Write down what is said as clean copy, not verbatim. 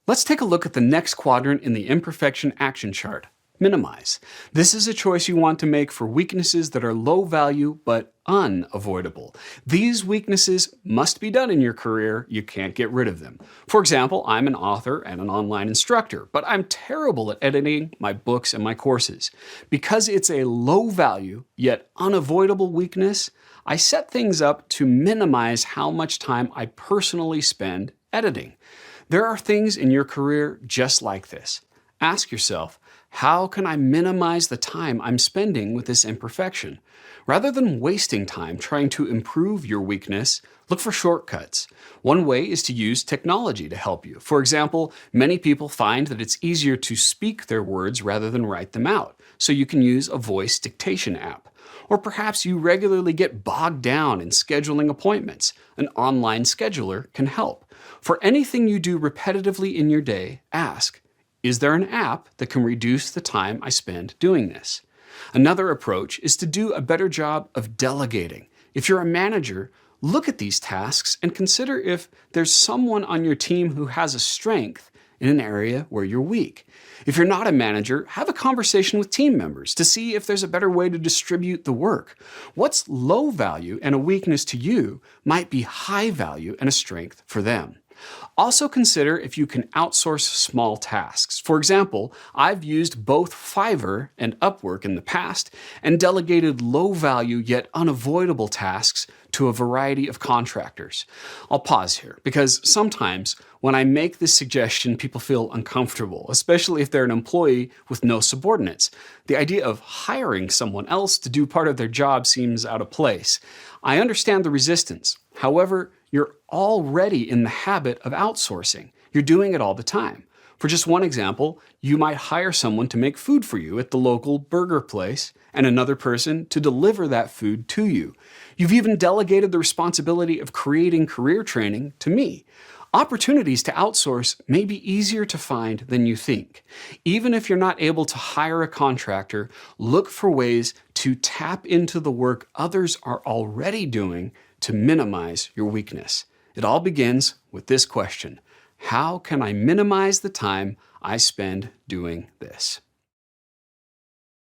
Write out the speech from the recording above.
Let's take a look at the next quadrant in the imperfection action chart. Minimize. This is a choice you want to make for weaknesses that are low value but unavoidable. These weaknesses must be done in your career. You can't get rid of them. For example, I'm an author and an online instructor, but I'm terrible at editing my books and my courses. Because it's a low value yet unavoidable weakness, I set things up to minimize how much time I personally spend editing. There are things in your career just like this. Ask yourself, how can I minimize the time I'm spending with this imperfection? Rather than wasting time trying to improve your weakness, look for shortcuts. One way is to use technology to help you. For example, many people find that it's easier to speak their words rather than write them out, so you can use a voice dictation app. Or perhaps you regularly get bogged down in scheduling appointments. An online scheduler can help. For anything you do repetitively in your day, ask, is there an app that can reduce the time I spend doing this? Another approach is to do a better job of delegating. If you're a manager, look at these tasks and consider if there's someone on your team who has a strength in an area where you're weak. If you're not a manager, have a conversation with team members to see if there's a better way to distribute the work. What's low value and a weakness to you might be high value and a strength for them. Also consider if you can outsource small tasks. For example, I've used both Fiverr and Upwork in the past and delegated low-value yet unavoidable tasks to a variety of contractors. I'll pause here because sometimes when I make this suggestion, people feel uncomfortable, especially if they're an employee with no subordinates. The idea of hiring someone else to do part of their job seems out of place. I understand the resistance. However, you're already in the habit of outsourcing. You're doing it all the time. For just one example, you might hire someone to make food for you at the local burger place and another person to deliver that food to you. You've even delegated the responsibility of creating career training to me. Opportunities to outsource may be easier to find than you think. Even if you're not able to hire a contractor, look for ways to tap into the work others are already doing to minimize your weakness. It all begins with this question: how can I minimize the time I spend doing this?